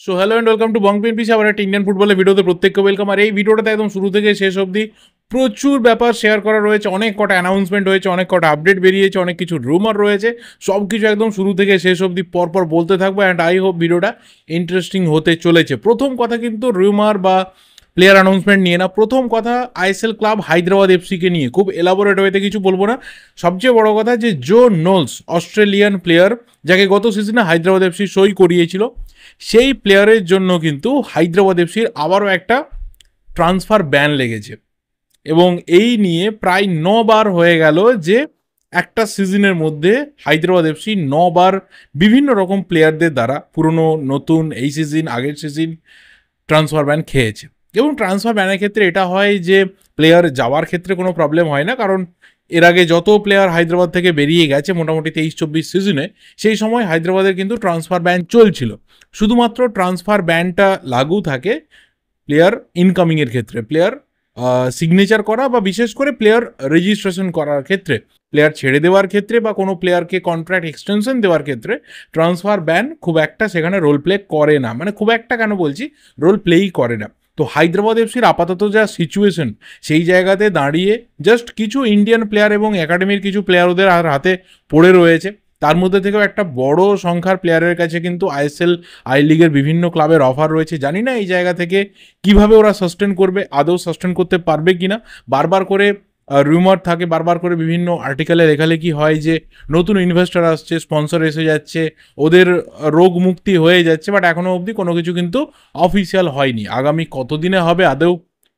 So hello and welcome to Bong PNPC, আবার একটা Indian ফুটবলের ভিডিওতে প্রত্যেককে ওয়েলকাম। আর এই ভিডিওটাতে একদম শুরু থেকে শেষ অবধি প্রচুর ব্যাপার শেয়ার করা রয়েছে, অনেক কটা অ্যানাউন্সমেন্ট হয়েছে, অনেক কটা আপডেট বেরিয়েছে, অনেক কিছু রুমার রয়েছে। সব কিছু একদম শুরু থেকে শেষ অবধি পরপর বলতে থাকবো, অ্যান্ড আই হোপ ভিডিওটা ইন্টারেস্টিং হতে চলেছে। প্রথম কথা কিন্তু রুমার বা প্লেয়ার অ্যানাউন্সমেন্ট নিয়ে না, প্রথম কথা আইএসএল ক্লাব হায়দ্রাবাদ এফসিকে নিয়ে। খুব এলাবোরেট ওয়েতে কিছু বলবো না। সবচেয়ে বড় কথা যে জো নোলস, অস্ট্রেলিয়ান প্লেয়ার, যাকে গত সিজনে হায়দ্রাবাদ এফসি সই করিয়েছিল, সেই প্লেয়ারের জন্য কিন্তু হায়দ্রাবাদ এফসির আবারও একটা ট্রান্সফার ব্যান লেগেছে। এবং এই নিয়ে প্রায় 9 বার হয়ে গেল যে একটা সিজনের মধ্যে হায়দ্রাবাদ এফসি 9 বার বিভিন্ন রকম প্লেয়ারদের দ্বারা, পুরনো নতুন, এই সিজন আগের সিজন, ট্রান্সফার ব্যান খেয়েছে। এবং ট্রান্সফার ব্যানের ক্ষেত্রে এটা হয় যে প্লেয়ার যাওয়ার ক্ষেত্রে কোনো প্রবলেম হয় না, কারণ এর আগে যত প্লেয়ার হায়দ্রাবাদ থেকে বেরিয়ে গেছে মোটামুটি 23-24 সিজনে, সেই সময় হায়দ্রাবাদের কিন্তু ট্রান্সফার ব্যান চলছিল। শুধুমাত্র ট্রান্সফার ব্যানটা লাগু থাকে প্লেয়ার ইনকামিংয়ের ক্ষেত্রে, প্লেয়ার সিগনেচার করা বা বিশেষ করে প্লেয়ার রেজিস্ট্রেশন করার ক্ষেত্রে, প্লেয়ার ছেড়ে দেওয়ার ক্ষেত্রে বা কোনো প্লেয়ারকে কন্ট্রাক্ট এক্সটেনশন দেওয়ার ক্ষেত্রে ট্রান্সফার ব্যান খুব একটা সেখানে রোল প্লে করে না। মানে খুব একটা কেন বলছি, রোল প্লেই করে না। তো হায়দ্রাবাদ এফসির আপাতত যা সিচুয়েশন, সেই জায়গাতে দাঁড়িয়ে জাস্ট কিছু ইন্ডিয়ান প্লেয়ার এবং একাডেমির কিছু প্লেয়ার ওদের হাতে পড়ে রয়েছে। তার মধ্যে থেকেও একটা বড় সংখ্যার প্লেয়ারের কাছে কিন্তু আইএসএল আই লিগের বিভিন্ন ক্লাবের অফার রয়েছে। জানি না এই জায়গা থেকে কিভাবে ওরা সাস্টেন করবে, আদৌ সাস্টেন করতে পারবে কিনা। বারবার করে রিউমার থাকে, বারবার করে বিভিন্ন আর্টিকেলে লেখালেখি হয় যে নতুন ইনভেস্টর আসছে, স্পন্সর এসে যাচ্ছে, ওদের রোগ মুক্তি হয়ে যাচ্ছে, বাট এখনো অবধি কোনো কিছু কিন্তু অফিসিয়াল হয়নি। আগামী কতদিনে হবে, আদৌ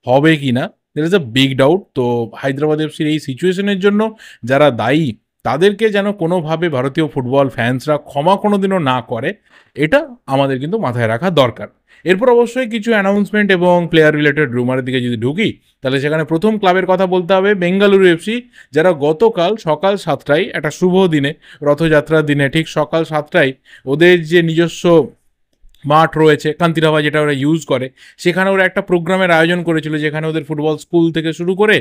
হবে কিনা, that is a big doubt. তো হায়দ্রাবাদ এফসির এই সিচুয়েশনের জন্য যারা দায়ী, তাদেরকে যেন কোনোভাবে ভারতীয় ফুটবল ফ্যান্সরা ক্ষমা কোনোদিনও না করে, এটা আমাদের কিন্তু মাথায় রাখা দরকার। এরপর অবশ্যই কিছু অ্যানাউন্সমেন্ট এবং প্লেয়ার রিলেটেড রুমারের দিকে যদি ঢুকি, তাহলে সেখানে প্রথম ক্লাবের কথা বলতে হবে বেঙ্গালুরু এফসি, যারা গতকাল সকাল 7টায়, একটা শুভ দিনে, রথযাত্রার দিনে ঠিক সকাল 7টায় ওদের যে নিজস্ব মাঠ রয়েছে কান্তিরাভা, যেটা ওরা ইউজ করে, সেখানে ওরা একটা প্রোগ্রামের আয়োজন করেছিল, যেখানে ওদের ফুটবল স্কুল থেকে শুরু করে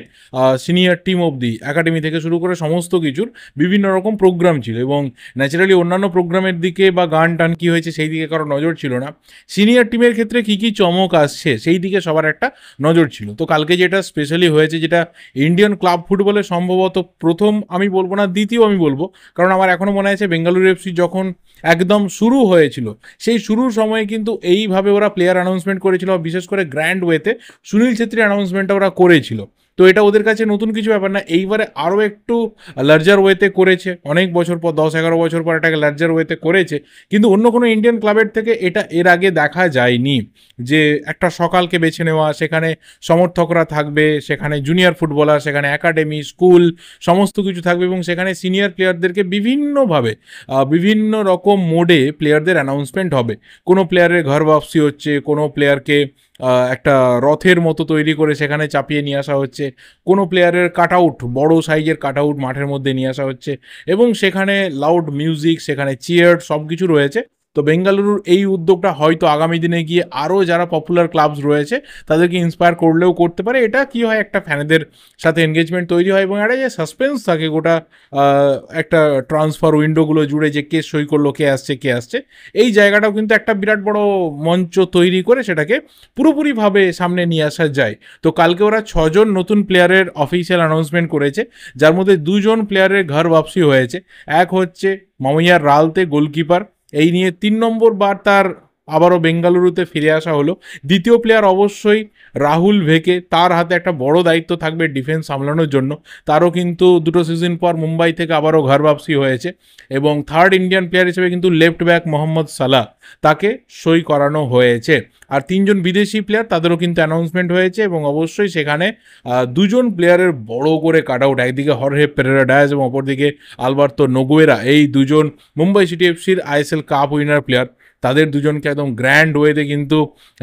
সিনিয়র টিম অবধি, একাডেমি থেকে শুরু করে সমস্ত কিছুর বিভিন্ন রকম প্রোগ্রাম ছিল। এবং ন্যাচারালি অন্যান্য প্রোগ্রামের দিকে বা গান টান কী হয়েছে সেই দিকে কারো নজর ছিল না। সিনিয়র টিমের ক্ষেত্রে কী কী চমক আসছে সেই দিকে সবার একটা নজর ছিল। তো কালকে যেটা স্পেশালি হয়েছে, যেটা ইন্ডিয়ান ক্লাব ফুটবলে সম্ভবত প্রথম, আমি বলবো না দ্বিতীয়, আমি বলবো, কারণ আমার এখনও মনে আছে বেঙ্গালুরু এফসি যখন একদম শুরু হয়েছিল, সেই শুরুর সময় কিন্তু এইভাবে ওরা প্লেয়ার অ্যানাউন্সমেন্ট করেছিল, বিশেষ করে গ্র্যান্ড ওয়েতে সুনীল ছেত্রী অ্যানাউন্সমেন্টটা ওরা করেছিল। তো এটা ওদের কাছে নতুন কিছু ব্যাপার না, এইবারে আরও একটু লার্জার ওয়েতে করেছে। অনেক বছর পর, 10-11 বছর পর এটাকে লার্জার ওয়েতে করেছে, কিন্তু অন্য কোনো ইন্ডিয়ান ক্লাবের থেকে এটা এর আগে দেখা যায়নি। যে একটা সকালকে বেছে নেওয়া, সেখানে সমর্থকরা থাকবে, সেখানে জুনিয়র ফুটবলার, সেখানে একাডেমি, স্কুল, সমস্ত কিছু থাকবে, এবং সেখানে সিনিয়র প্লেয়ারদেরকে বিভিন্নভাবে বিভিন্ন রকম মোডে প্লেয়ারদের অ্যানাউন্সমেন্ট হবে। কোনো প্লেয়ারের ঘর ওয়াপসি হচ্ছে, কোনো প্লেয়ারকে একটা রথের মতো তৈরি করে সেখানে চাপিয়ে নিয়ে আসা হচ্ছে, কোনো প্লেয়ারের কাট আউট, বড়ো সাইজের কাট আউট মাঠের মধ্যে নিয়ে আসা হচ্ছে, এবং সেখানে লাউড মিউজিক, সেখানে চিয়ার, সব কিছু রয়েছে। তো বেঙ্গালুরুর এই উদ্যোগটা হয়তো আগামী দিনে গিয়ে আরও যারা পপুলার ক্লাবস রয়েছে তাদেরকে ইন্সপায়ার করলেও করতে পারে। এটা কি হয়, একটা ফ্যানেদের সাথে এনগেজমেন্ট তৈরি হয়, এবং একটা যে সাসপেন্স থাকে গোটা একটা ট্রান্সফার উইন্ডোগুলো জুড়ে, যে কে সই করলো, কে আসছে, কে আসছে, এই জায়গাটাও কিন্তু একটা বিরাট বড় মঞ্চ তৈরি করে সেটাকে পুরোপুরিভাবে সামনে নিয়ে আসা যায়। তো কালকে ওরা 6জন নতুন প্লেয়ারের অফিসিয়াল অ্যানাউন্সমেন্ট করেছে, যার মধ্যে 2জন প্লেয়ারের ঘর ওয়াপসি হয়েছে। এক হচ্ছে মমিয়ার রালতে, গোলকিপার, এই নিয়ে 3 নম্বর বার তার আবারও বেঙ্গালুরুতে ফিরে আসা হলো। দ্বিতীয় প্লেয়ার অবশ্যই রাহুল ভেকে, তার হাতে একটা বড় দায়িত্ব থাকবে ডিফেন্স সামলানোর জন্য। তারও কিন্তু 2টো সিজন পর মুম্বাই থেকে আবারও ঘর ওয়াপসি হয়েছে। এবং থার্ড ইন্ডিয়ান প্লেয়ার হিসেবে কিন্তু লেফট ব্যাক মোহাম্মদ সালাহ, তাকে সই করানো হয়েছে। আর 3জন বিদেশি প্লেয়ার, তাদেরও কিন্তু অ্যানাউন্সমেন্ট হয়েছে। এবং অবশ্যই সেখানে 2জন প্লেয়ারের বড় করে কাট আউট, একদিকে হরহে পেরেরা ডায়াস এবং অপরদিকে আলবার্তো নোগুয়েরা, এই 2জন মুম্বাই সিটি এফসির আইএসএল কাপ উইনার প্লেয়ার, তাদের 2জনকে একদম গ্র্যান্ড ওয়েতে কিন্তু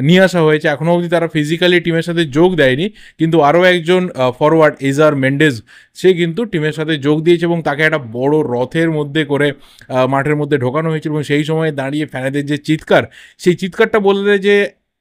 নিয়ে আসা হয়েছে। এখনও অবধি তারা ফিজিক্যালি টিমের সাথে যোগ দেয়নি, কিন্তু আরও একজন ফরওয়ার্ড এজার মেন্ডেজ, সে কিন্তু টিমের সাথে যোগ দিয়েছে, এবং তাকে একটা বড় রথের মধ্যে করে মাঠের মধ্যে ঢোকানো হয়েছিল। এবং সেই সময় দাঁড়িয়ে ফ্যানেদের যে চিৎকার, সেই চিৎকারটা বলে যে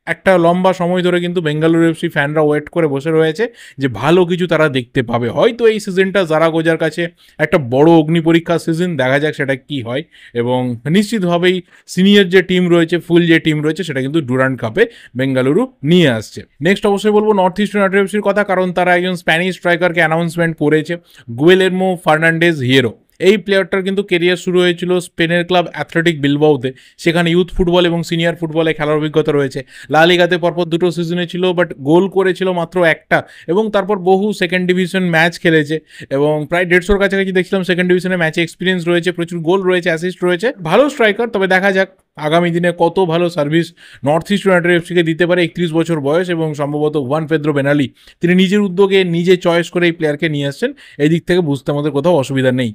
একটা লম্বা সময় ধরে কিন্তু বেঙ্গালুরু এফসি ফ্যানরা ওয়েট করে বসে রয়েছে যে ভালো কিছু তারা দেখতে পাবে। হয়তো এই সিজনটা জারাগোজার কাছে একটা বড় অগ্নি পরীক্ষা সিজন, দেখা যাক সেটা কি হয়। এবং নিশ্চিতভাবেই সিনিয়র যে টিম রয়েছে, ফুল যে টিম রয়েছে, সেটা কিন্তু ডুরান্ড কাপে বেঙ্গালুরু নিয়ে আসছে। নেক্সট অবশ্যই বলবো নর্থ ইস্ট ইউনাইটেড এফসির কথা, কারণ তারা একজন স্প্যানিশ স্ট্রাইকারকে অ্যানাউন্সমেন্ট করেছে, গুয়েলেরমো ফার্নান্ডেজ হিয়েরো। এই প্লেয়ারটার কিন্তু কেরিয়ার শুরু হয়েছিল স্পেনের ক্লাব অ্যাথলেটিক বিলবাওতে, সেখানে ইউথ ফুটবল এবং সিনিয়র ফুটবলে খেলার অভিজ্ঞতা রয়েছে। লা লিগাতে পরপর 2টো সিজনে ছিল, বাট গোল করেছিল মাত্র একটা, এবং তারপর বহু সেকেন্ড ডিভিশন ম্যাচ খেলেছে এবং প্রায় 150-র কাছাকাছি দেখছিলাম সেকেন্ড ডিভিশনে ম্যাচে এক্সপিরিয়েন্স রয়েছে, প্রচুর গোল রয়েছে, অ্যাসিস্ট রয়েছে, ভালো স্ট্রাইকার। তবে দেখা যাক আগামী দিনে কত ভালো সার্ভিস নর্থ ইস্ট ইউনাইটেড এফসিকে দিতে পারে। 31 বছর বয়স এবং সম্ভবত ওয়ান পেদ্রো বেনালি তিনি নিজের উদ্যোগে নিজে চয়েস করে এই প্লেয়ারকে নিয়ে আসছেন, এই দিক থেকে বুঝতে আমাদের কোথাও অসুবিধা নেই।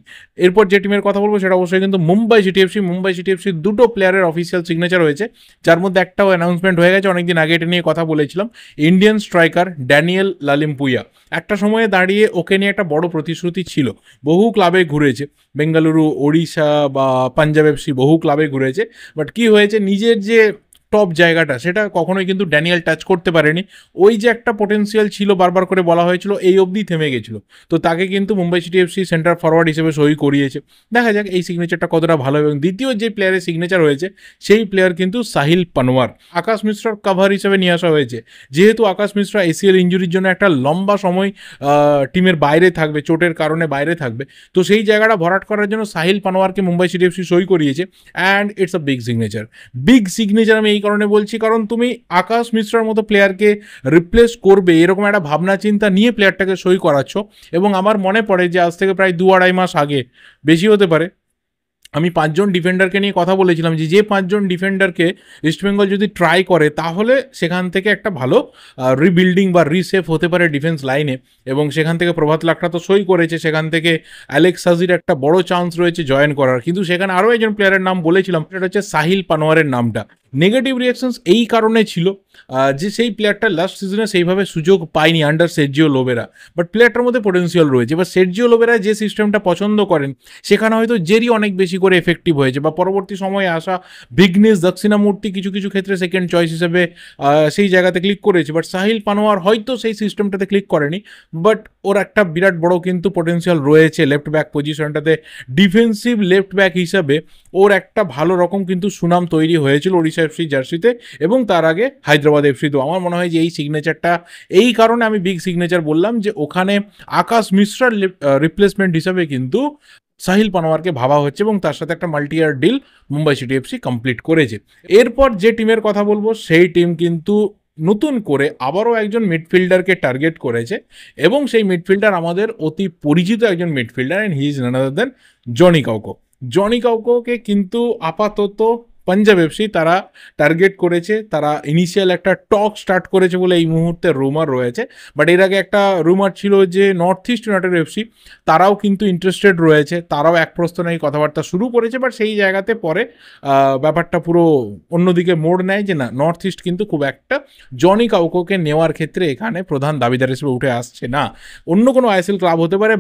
এরপর যে টিমের কথা বলবো সেটা অবশ্যই কিন্তু Mumbai city FC. Mumbai city এফসির 2টো প্লেয়ারের অফিসিয়াল সিগনেচার হয়েছে, যার মধ্যে একটাও অ্যানাউন্সমেন্ট হয়ে গেছে, অনেকদিন আগে এটা নিয়ে কথা বলেছিলাম। ইন্ডিয়ান স্ট্রাইকার ড্যানিয়েল লালিমপুইয়া, একটা সময়ে দাঁড়িয়ে ওকে নিয়ে একটা বড় প্রতিশ্রুতি ছিল, বহু ক্লাবে ঘুরেছে, বেঙ্গালুরু, ওড়িশা বা পাঞ্জাব এফসি, বহু ক্লাবে ঘুরেছে, বাট কি হয়েছে, নিজের যে টপ জায়গাটা সেটা কখনোই কিন্তু ড্যানিয়েল টাচ করতে পারেনি। ওই যে একটা পোটেন্সিয়াল ছিল, বারবার করে বলা হয়েছিল, এই অবধি থেমে গেছিল। তো তাকে কিন্তু Mumbai city FC centre forward হিসেবে সই করিয়েছে। দেখা যাক এই সিগনেচারটা কতটা ভালো। এবং দ্বিতীয় যে প্লেয়ারের সিগনেচার হয়েছে সেই প্লেয়ার কিন্তু সাহিল পানোয়ার। আকাশ মিশ্রার কাভার হিসেবে নিয়ে আসা হয়েছে, যেহেতু আকাশ মিশ্রা এসিএল ইঞ্জুরির জন্য একটা লম্বা সময় টিমের বাইরে থাকবে, চোটের কারণে বাইরে থাকবে, তো সেই জায়গাটা ভরাট করার জন্য সাহিল পানোয়ারকে মুম্বাই সিটি এফসি সই করিয়েছে। And it's a big signature. Big signature আমি এই কারণে বলছি, কারণ তুমি আকাশ মিশ্রার মতো প্লেয়ারকে রিপ্লেস করবে এরকম একটা ভাবনা চিন্তা নিয়ে প্লেয়ারটাকে সই করাচ্ছ। এবং আমার মনে পড়ে যে আজ থেকে প্রায় 2-2.5 মাস আগে, বেশি হতে পারে, আমি 5জন ডিফেন্ডারকে নিয়ে কথা বলেছিলাম যে 5জন ডিফেন্ডারকে ইস্টবেঙ্গল যদি ট্রাই করে তাহলে সেখান থেকে একটা ভালো রিবিল্ডিং বা রিসেফ হতে পারে ডিফেন্স লাইনে। এবং সেখান থেকে প্রভাত লাকড়া তো সই করেছে, সেখান থেকে অ্যালেক্স সাজির একটা বড় চান্স রয়েছে জয়েন করার। কিন্তু সেখানে আরও একজন প্লেয়ারের নাম বলেছিলাম, সেটা হচ্ছে সাহিল পানোয়ারের নামটা। নেগেটিভ রিয়াকশনস এই কারণে ছিল যে সেই প্লেয়ারটা লাস্ট সিজনে সেইভাবে সুযোগ পায়নি আন্ডার সের্জিও লোবেরা, বাট প্লেয়ারটার মধ্যে পোটেন্সিয়াল রয়েছে। এবার সের্জিও লোবেরা যে সিস্টেমটা পছন্দ করেন সেখানে হয়তো জেরি অনেক বেশি করে এফেক্টিভ হয়েছে, বা পরবর্তী সময়ে আসা বিঘ্নেশ দক্ষিণামূর্তি কিছু কিছু ক্ষেত্রে সেকেন্ড চয়েস হিসেবে সেই জায়গাতে ক্লিক করেছে। বাট সাহিল পানোয়ার হয়তো সেই সিস্টেমটাতে ক্লিক করেনি, বাট ওর একটা বিরাট বড় কিন্তু পোটেন্সিয়াল রয়েছে লেফট ব্যাক পজিশনটাতে। ডিফেন্সিভ লেফট ব্যাক হিসাবে ওর একটা ভালো রকম কিন্তু সুনাম তৈরি হয়েছিল ওড়িশা এফসি জার্সিতে এবং তার আগে হায়দ্রাবাদ এফসিতে। আমার মনে হয় যে এই সিগনেচারটা, এই কারণে আমি বিগ সিগনেচার বললাম যে ওখানে আকাশ মিশ্রার রিপ্লেসমেন্ট হিসাবে কিন্তু সাহিল পানোয়ারকে ভাবা হচ্ছে এবং তার সাথে একটা multi year deal Mumbai city FC complete করেছে। এরপর যে টিমের কথা বলবো সেই টিম কিন্তু নতুন করে আবারও একজন মিডফিল্ডারকে টার্গেট করেছে এবং সেই মিডফিল্ডার আমাদের অতি পরিচিত একজন midfielder, and he is none other than Jonny Kauko. Jonny কাউকোকে কিন্তু আপাতত পাঞ্জাব এফসি তারা টার্গেট করেছে, তারা ইনিশিয়াল একটা টক স্টার্ট করেছে বলে এই মুহূর্তে রুমার রয়েছে। বাট এর আগে একটা রুমার ছিল যে নর্থ ইস্ট ইউনাইটেড এফসি তারাও কিন্তু ইন্টারেস্টেড রয়েছে, তারাও এক প্রস্তাব এই কথাবার্তা শুরু করেছে। বাট সেই জায়গাতে পরে ব্যাপারটা পুরো অন্যদিকে মোড় নেয় যে না, নর্থ ইস্ট কিন্তু খুব একটা জনি কাউকোকে নেওয়ার ক্ষেত্রে এখানে প্রধান দাবিদার হিসেবে উঠে আসছে না। অন্য কোনো আইএসএল ক্লাব হতে পারে,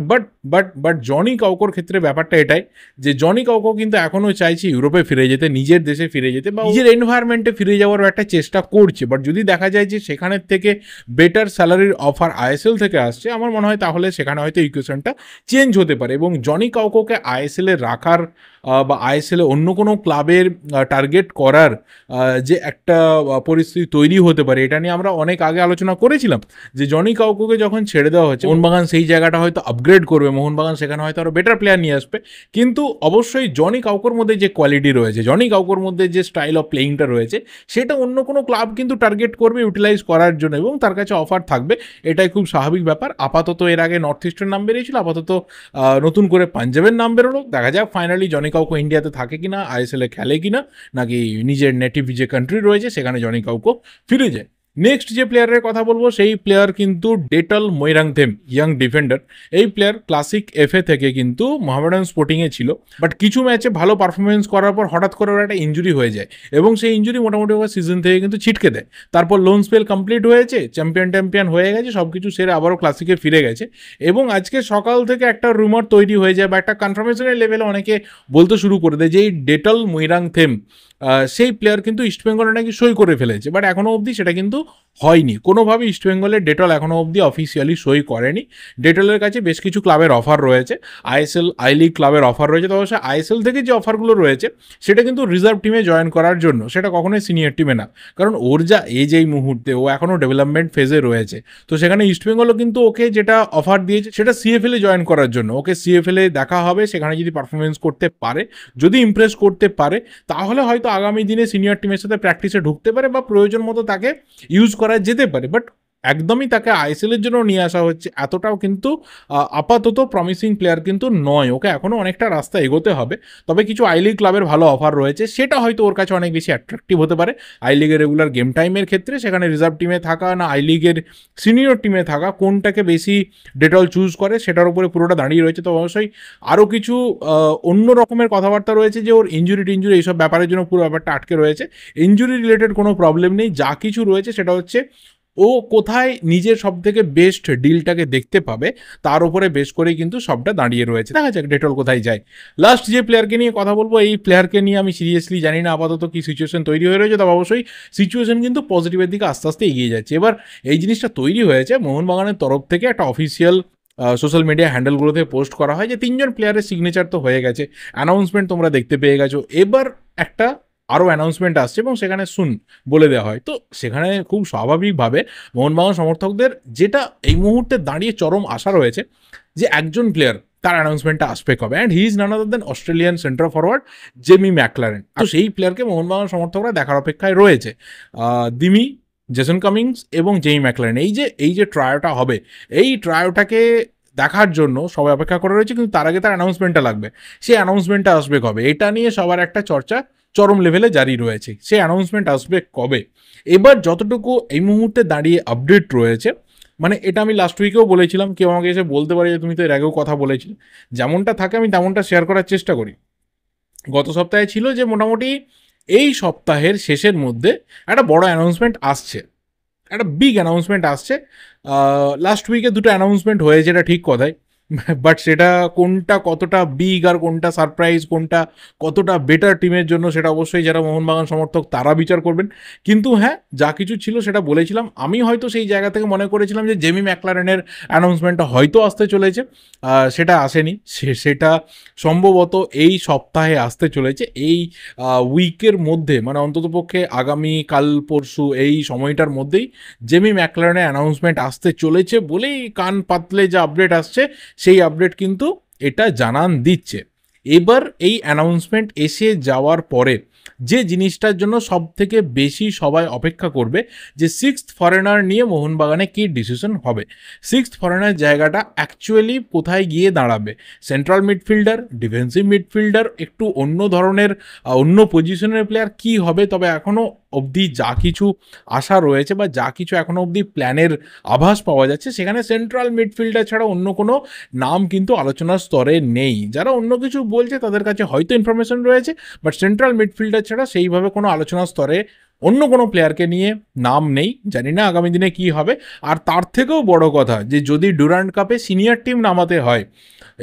বাট জনি কাউকোর ক্ষেত্রে ব্যাপারটা এটাই যে জনি কাউকো কিন্তু এখনও চাইছে ইউরোপে ফিরে যেতে, নিজের দেশে ফিরে যেতে বা নিজের এনভায়রনমেন্টে ফিরে যাওয়ার একটা চেষ্টা করছে। বাট যদি দেখা যায় যে সেখানের থেকে বেটার স্যালারির অফার আইএসএল থেকে আসছে, আমার মনে হয় তাহলে সেখানে হয়তো ইকুয়েশনটা চেঞ্জ হতে পারে। এবং জনি কাউকোকে আইএসএলে রাখার বা আইএসএলে অন্য কোনো ক্লাবের টার্গেট করার যে একটা পরিস্থিতি তৈরি হতে পারে, এটা নিয়ে আমরা অনেক আগে আলোচনা করেছিলাম যে জনি কাউকোকে যখন ছেড়ে দেওয়া হচ্ছে, মোহনবাগান সেই জায়গাটা হয়তো আপগ্রেড করবে, মোহনবাগান সেখানে হয়তো আরও বেটার প্লেয়ার নিয়ে আসবে। কিন্তু অবশ্যই জনি কাউকোর মধ্যে যে কোয়ালিটি রয়েছে, জনি কাউকোর মধ্যে যে স্টাইল অফ প্লেয়িংটা রয়েছে, সেটা অন্য কোনো ক্লাব কিন্তু টার্গেট করবে ইউটিলাইজ করার জন্য এবং তার কাছে অফার থাকবে, এটাই খুব স্বাভাবিক ব্যাপার। আপাতত এর আগে নর্থ ইস্টের নাম বেরিয়েছিল, আপাতত নতুন করে পাঞ্জাবের নাম বেরোলো। দেখা যাক ফাইনালি জনি কাউকো ইন্ডিয়াতে থাকে কিনা, আইএসএলে খেলে কিনা, নাকি নিজের নেটিভ যে কান্ট্রি রয়েছে সেখানে জনি কাউকো ফিরে যায়। নেক্সট যে প্লেয়ারের কথা বলবো সেই প্লেয়ার কিন্তু ডেটল মৈরাংথেম, ইয়াং ডিফেন্ডার। এই প্লেয়ার ক্লাসিক এফএ থেকে কিন্তু মোহামেডান স্পোর্টিংয়ে ছিল, বাট কিছু ম্যাচে ভালো পারফরমেন্স করার পর হঠাৎ করে ওর একটা ইঞ্জুরি হয়ে যায় এবং সেই ইঞ্জুরি মোটামুটি ওভার সিজন থেকে কিন্তু ছিটকে দেয়। তারপর লোন স্পেল কমপ্লিট হয়েছে, চ্যাম্পিয়ন হয়ে গেছে, সব কিছু সেরে আবারও ক্লাসিকে ফিরে গেছে। এবং আজকে সকাল থেকে একটা রুমার তৈরি হয়ে যায় বা একটা কনফার্মেশনের লেভেলে অনেকে বলতে শুরু করে দেয় যে এই ডেটল মৈরাংথেম সেই প্লেয়ার কিন্তু ইস্টবেঙ্গলে নাকি সই করে ফেলেছে, বাট এখনও অবধি সেটা কিন্তু হয়নি কোনোভাবে। ইস্টবেঙ্গলের ডেটল এখনও অবধি অফিসিয়ালি সই করেনি। ডেটলের কাছে বেশ কিছু ক্লাবের অফার রয়েছে, আইএসএল, আই লিগ ক্লাবের অফার রয়েছে। তবে সে আইএসএল থেকে যে অফারগুলো রয়েছে সেটা কিন্তু রিজার্ভ টিমে জয়েন করার জন্য, সেটা কখনোই সিনিয়র টিমে না। কারণ ওর যা এজ এই মুহূর্তে, ও এখনও ডেভেলপমেন্ট ফেজে রয়েছে। তো সেখানে ইস্টবেঙ্গলও কিন্তু ওকে যেটা অফার দিয়েছে সেটা সিএফএলে জয়েন করার জন্য। ওকে সিএফএলে দেখা হবে, সেখানে যদি পারফরমেন্স করতে পারে, যদি ইমপ্রেস করতে পারে, তাহলে হয়তো আগামী দিনে সিনিয়র টিমের সাথে প্র্যাকটিসে ঢুকতে পারে বা প্রয়োজন মতো তাকে ইউজ করা যেতে পারে। বাট একদমই তাকে আইএসএলের জন্য নিয়ে আসা হচ্ছে এতটাও কিন্তু আপাতত প্রমিসিং প্লেয়ার কিন্তু নয়। ওকে এখনও অনেকটা রাস্তা এগোতে হবে। তবে কিছু আই লিগ ক্লাবের ভালো অফার রয়েছে, সেটা হয়তো ওর কাছে অনেক বেশি অ্যাট্রাকটিভ হতে পারে আই লিগের রেগুলার গেম টাইমের ক্ষেত্রে। সেখানে রিজার্ভ টিমে থাকা না আই লিগের সিনিয়র টিমে থাকা, কোনটাকে বেশি ডেটল চুজ করে সেটার উপরে পুরোটা দাঁড়িয়ে রয়েছে। তো অবশ্যই আরও কিছু অন্য রকমের কথাবার্তা রয়েছে যে ওর ইঞ্জুরি টিঞ্জুরি এইসব ব্যাপারের জন্য পুরো ব্যাপারটা আটকে রয়েছে। ইঞ্জুরি রিলেটেড কোনো প্রবলেম নেই, যা কিছু রয়েছে সেটা হচ্ছে ও কোথায় নিজের সব থেকে বেস্ট ডিলটাকে দেখতে পাবে তার উপরে বেশ করেই কিন্তু সবটা দাঁড়িয়ে রয়েছে। দেখা যাক ডেটল কোথায় যায়। লাস্ট যে প্লেয়ারকে নিয়ে কথা বলবো, এই প্লেয়ারকে নিয়ে আমি সিরিয়াসলি জানি না আপাতত কি সিচুয়েশন তৈরি হয়ে রয়েছে, তবে অবশ্যই সিচুয়েশন কিন্তু পজিটিভের দিকে আস্তে আস্তে এগিয়ে যাচ্ছে। এবার এই জিনিসটা তৈরি হয়েছে মোহনবাগানের তরফ থেকে, একটা অফিসিয়াল সোশ্যাল মিডিয়া হ্যান্ডেলগুলোতে পোস্ট করা হয় যে 3জন প্লেয়ারের সিগনেচার তো হয়ে গেছে, অ্যানাউন্সমেন্ট তোমরা দেখতে পেয়ে গেছো, এবার একটা আরও অ্যানাউন্সমেন্ট আসছে এবং সেখানে বলে দেওয়া হয়। তো সেখানে খুব স্বাভাবিকভাবে মোহনবাগান সমর্থকদের যেটা এই মুহূর্তে দাঁড়িয়ে চরম আশা রয়েছে যে একজন প্লেয়ার, তার অ্যানাউন্সমেন্টটা আসবে কবে, and he is none other than Australian centre forward Jamie McLaren. তো সেই প্লেয়ারকে মোহনবাগান সমর্থকরা দেখার অপেক্ষায় রয়েছে। দিমি, জেসন কামিংস এবং জেমি ম্যাকলারেন, এই যে ট্রায়োটা হবে, এই ট্রায়োটাকে দেখার জন্য সবাই অপেক্ষা করে রয়েছে। কিন্তু তার আগে তার অ্যানাউন্সমেন্টটা লাগবে। সেই অ্যানাউন্সমেন্টটা আসবে কবে, এটা নিয়ে সবার একটা চর্চা চরম লেভেলে জারি রয়েছে। সেই অ্যানাউন্সমেন্ট আসবে কবে? এবার যতটুকু এই মুহূর্তে দাঁড়িয়ে আপডেট রয়েছে, মানে এটা আমি লাস্ট উইকেও বলেছিলাম, কেউ আমাকে এসে বলতে পারে যে তুমি তো এর আগেও কথা বলেছিলে, যেমনটা থাকে আমি তেমনটা শেয়ার করার চেষ্টা করি। গত সপ্তাহে ছিল যে মোটামুটি এই সপ্তাহের শেষের মধ্যে একটা বড় অ্যানাউন্সমেন্ট আসছে, একটা বিগ অ্যানাউন্সমেন্ট আসছে। লাস্ট উইকে দুটো অ্যানাউন্সমেন্ট হয়েছে, এটা ঠিক কথাই, বাট সেটা কোনটা কতটা বিগ আর কোনটা সারপ্রাইজ, কোনটা কতটা বেটার টিমের জন্য, সেটা অবশ্যই যারা মোহনবাগান সমর্থক তারা বিচার করবেন। কিন্তু হ্যাঁ, যা কিছু ছিল সেটা বলেছিলাম। আমি হয়তো সেই জায়গা থেকে মনে করেছিলাম যে জেমি ম্যাকলারেনের অ্যানাউন্সমেন্টটা হয়তো আসতে চলেছে, সেটা আসেনি। সেটা সম্ভবত এই সপ্তাহে আসতে চলেছে, এই উইকের মধ্যে, মানে অন্ততপক্ষে আগামী কাল পরশু এই সময়টার মধ্যেই জেমি ম্যাকলারেনের অ্যানাউন্সমেন্ট আসতে চলেছে বলেই কান পাতলে যে আপডেট আসছে সেই আপডেট কিন্তু এটা জানান দিচ্ছে। এবার এই অ্যানাউন্সমেন্ট এসে যাওয়ার পরে যে জিনিসটার জন্য সব থেকে বেশি সবাই অপেক্ষা করবে, যে 6th ফরেনার নিয়ে মোহনবাগানে কী ডিসিশন হবে। 6th ফরেনার জায়গাটা অ্যাকচুয়ালি কোথায় গিয়ে দাঁড়াবে, সেন্ট্রাল মিডফিল্ডার, ডিফেন্সিভ মিডফিল্ডার, একটু অন্য ধরনের অন্য পজিশনের প্লেয়ার কি হবে। তবে এখনও অবধি যা কিছু আশা রয়েছে বা যা কিছু এখনও অবধি প্ল্যানের আভাস পাওয়া যাচ্ছে, সেখানে সেন্ট্রাল মিডফিল্ডার ছাড়া অন্য কোনো নাম কিন্তু আলোচনার স্তরে নেই। যারা অন্য কিছু বলছে তাদের কাছে হয়তো ইনফরমেশন রয়েছে, বাট সেন্ট্রাল মিডফিল্ডার ছাড়া সেইভাবে কোনো আলোচনার স্তরে অন্য কোনো প্লেয়ারকে নিয়ে নাম নেই। জানি না আগামী দিনে কি হবে। আর তার থেকেও বড় কথা, যে যদি ডুরান্ড কাপে সিনিয়র টিম নামাতে হয়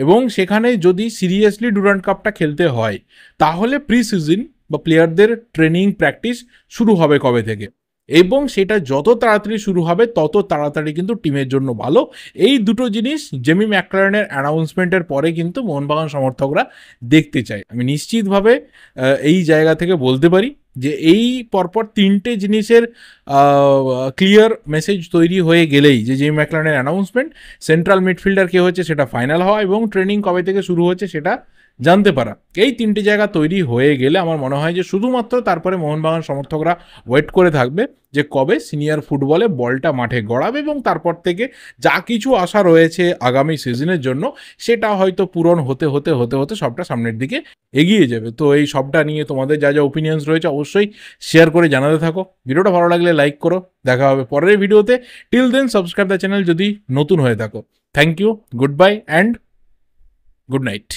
এবং সেখানে যদি সিরিয়াসলি ডুরান্ড কাপটা খেলতে হয়, তাহলে প্রি সিজন বা প্লেয়ারদের ট্রেনিং প্র্যাকটিস শুরু হবে কবে থেকে, এবং সেটা যত তাড়াতাড়ি শুরু হবে তত তাড়াতাড়ি কিন্তু টিমের জন্য ভালো। এই দুটো জিনিস জেমি ম্যাকলারেনের অ্যানাউন্সমেন্টের পরে কিন্তু মোহনবাগান সমর্থকরা দেখতে চায়। আমি নিশ্চিতভাবে এই জায়গা থেকে বলতে পারি যে এই পরপর 3টে জিনিসের ক্লিয়ার মেসেজ তৈরি হয়ে গেলেই, যে জেমি ম্যাকলারেনের অ্যানাউন্সমেন্ট, সেন্ট্রাল মিডফিল্ডার কে হচ্ছে সেটা ফাইনাল হওয়া, এবং ট্রেনিং কবে থেকে শুরু হচ্ছে সেটা জানতে পারা, এই 3টে জায়গা তৈরি হয়ে গেলে আমার মনে হয় যে শুধুমাত্র তারপরে মোহনবাগান সমর্থকরা ওয়েট করে থাকবে যে কবে সিনিয়র ফুটবলে বলটা মাঠে গড়াবে, এবং তারপর থেকে যা কিছু আশা রয়েছে আগামী সিজনের জন্য সেটা হয়তো পূরণ হতে হতে হতে হতে সবটা সামনের দিকে এগিয়ে যাবে। তো এই সবটা নিয়ে তোমাদের যা যা ওপিনিয়ন্স রয়েছে অবশ্যই শেয়ার করে জানাতে থাকো। ভিডিওটা ভালো লাগলে লাইক করো। দেখা হবে পরের ভিডিওতে। Till then subscribe the channel যদি নতুন হয়ে থাকো। Thank you, good bye and good night.